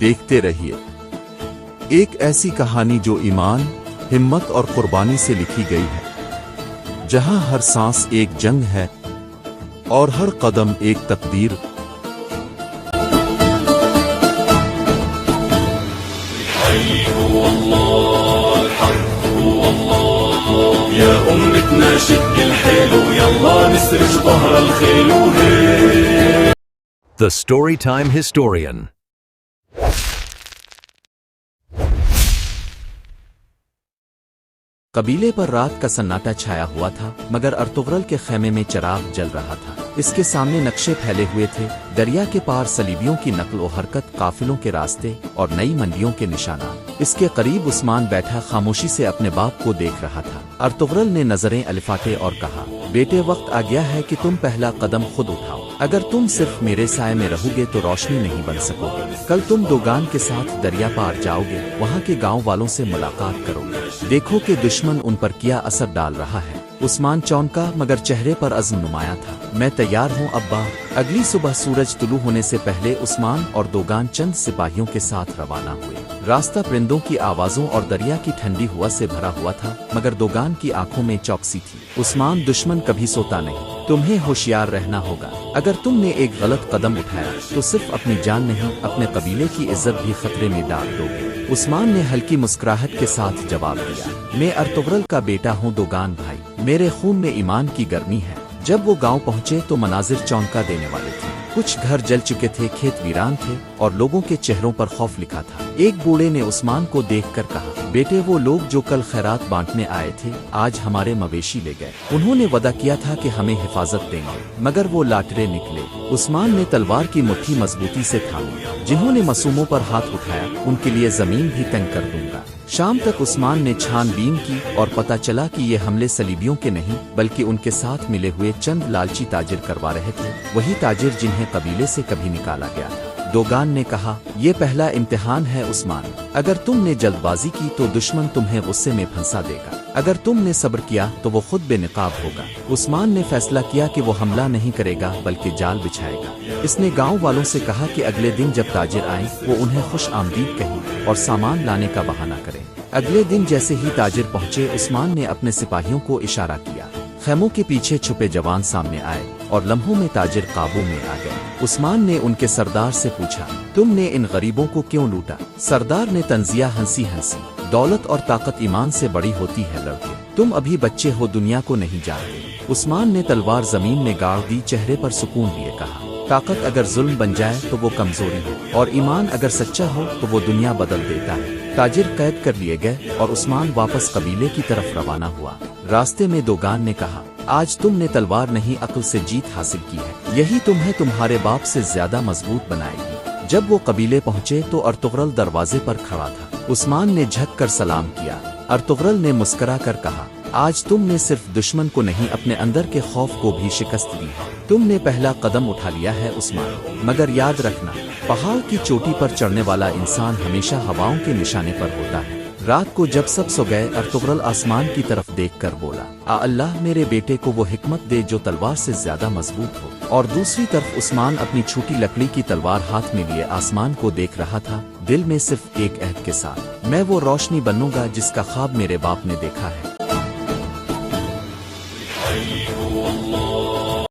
دیکھتے رہیے ایک ایسی کہانی جو ایمان، ہمت اور قربانی سے لکھی گئی ہے، جہاں ہر سانس ایک جنگ ہے اور ہر قدم ایک تقدیر۔ يا أمتنا شد الحيل ويلا نسرج ظهر الخيل وهي. The Storytime Historian. قبیلے پر رات کا سناٹا چھایا ہوا تھا، مگر ارطغرل کے خیمے میں چراغ جل رہا تھا۔ اس کے سامنے نقشے پھیلے ہوئے تھے، دریا کے پار صلیبیوں کی نقل و حرکت، قافلوں کے راستے اور نئی منڈیوں کے نشانات۔ اس کے قریب عثمان بیٹھا خاموشی سے اپنے باپ کو دیکھ رہا تھا۔ ارطغرل نے نظریں الفاٹے اور کہا، بیٹے وقت آ گیا ہے کہ تم پہلا قدم خود اٹھاؤ۔ اگر تم صرف میرے سائے میں رہو گے تو روشنی نہیں بن سکو گے۔ کل تم دوگان کے ساتھ دریا پار جاؤ گے، وہاں کے گاؤں والوں سے ملاقات کرو گے، دیکھو کہ دشمن ان پر کیا اثر ڈال رہا ہے۔ عثمان چونکا مگر چہرے پر عزم نمایاں تھا۔ میں تیار ہوں ابا۔ اگلی صبح سورج طلوع ہونے سے پہلے عثمان اور دوگان چند سپاہیوں کے ساتھ روانہ ہوئے۔ راستہ پرندوں کی آوازوں اور دریا کی ٹھنڈی ہوا سے بھرا ہوا تھا، مگر دوگان کی آنکھوں میں چوکسی تھی۔ عثمان، دشمن کبھی سوتا نہیں، تمہیں ہوشیار رہنا ہوگا۔ اگر تم نے ایک غلط قدم اٹھایا تو صرف اپنی جان نہیں، اپنے قبیلے کی عزت بھی خطرے میں ڈال دو گے۔ عثمان نے ہلکی مسکراہٹ کے ساتھ جواب دیا، میں ارطغرل کا بیٹا ہوں دوگان بھائی، میرے خون میں ایمان کی گرمی ہے۔ جب وہ گاؤں پہنچے تو مناظر چونکا دینے والے تھے۔ کچھ گھر جل چکے تھے، کھیت ویران تھے اور لوگوں کے چہروں پر خوف لکھا تھا۔ ایک بوڑھے نے عثمان کو دیکھ کر کہا، بیٹے وہ لوگ جو کل خیرات بانٹنے آئے تھے آج ہمارے مویشی لے گئے۔ انہوں نے وعدہ کیا تھا کہ ہمیں حفاظت دیں گے، مگر وہ لاٹرے نکلے۔ عثمان نے تلوار کی مٹھی مضبوطی سے تھامی، جنہوں نے معصوموں پر ہاتھ اٹھایا ان کے لیے زمین بھی تنگ کر دوں گا۔ شام تک عثمان نے چھان بین کی اور پتہ چلا کہ یہ حملے صلیبیوں کے نہیں بلکہ ان کے ساتھ ملے ہوئے چند لالچی تاجر کروا رہے تھے، وہی تاجر جنہیں قبیلے سے کبھی نکالا گیا تھا۔ دوگان نے کہا، یہ پہلا امتحان ہے عثمان، اگر تم نے جلد بازی کی تو دشمن تمہیں غصے میں پھنسا دے گا، اگر تم نے صبر کیا تو وہ خود بے نقاب ہوگا۔ عثمان نے فیصلہ کیا کہ وہ حملہ نہیں کرے گا بلکہ جال بچھائے گا۔ اس نے گاؤں والوں سے کہا کہ اگلے دن جب تاجر آئیں وہ انہیں خوش آمدید کہیں اور سامان لانے کا بہانہ کریں۔ اگلے دن جیسے ہی تاجر پہنچے، عثمان نے اپنے سپاہیوں کو اشارہ کیا۔ خیموں کے پیچھے چھپے جوان سامنے آئے اور لمحوں میں تاجر قابو میں آ گئے۔ عثمان نے ان کے سردار سے پوچھا، تم نے ان غریبوں کو کیوں لوٹا؟ سردار نے طنزیہ ہنسی، دولت اور طاقت ایمان سے بڑی ہوتی ہے لڑکے، تم ابھی بچے ہو، دنیا کو نہیں جانتے۔ عثمان نے تلوار زمین میں گاڑ دی، چہرے پر سکون لیے کہا، طاقت اگر ظلم بن جائے تو وہ کمزوری ہے، اور ایمان اگر سچا ہو تو وہ دنیا بدل دیتا ہے۔ تاجر قید کر لیے گئے اور عثمان واپس قبیلے کی طرف روانہ ہوا۔ راستے میں دوگان نے کہا، آج تم نے تلوار نہیں عقل سے جیت حاصل کی ہے، یہی تمہیں تمہارے باپ سے زیادہ مضبوط بنائے گی۔ جب وہ قبیلے پہنچے تو ارطغرل دروازے پر کھڑا تھا۔ عثمان نے جھک کر سلام کیا۔ ارطغرل نے مسکرا کر کہا، آج تم نے صرف دشمن کو نہیں اپنے اندر کے خوف کو بھی شکست دی ہے۔ تم نے پہلا قدم اٹھا لیا ہے عثمان، مگر یاد رکھنا، پہاڑ کی چوٹی پر چڑھنے والا انسان ہمیشہ ہواؤں کے نشانے پر ہوتا ہے۔ رات کو جب سب سو گئے، ارطغرل آسمان کی طرف دیکھ کر بولا، اللہ میرے بیٹے کو وہ حکمت دے جو تلوار سے زیادہ مضبوط ہو۔ اور دوسری طرف عثمان اپنی چھوٹی لکڑی کی تلوار ہاتھ میں لیے آسمان کو دیکھ رہا تھا، دل میں صرف ایک عہد کے ساتھ، میں وہ روشنی بنوں گا جس کا خواب میرے باپ نے دیکھا ہے۔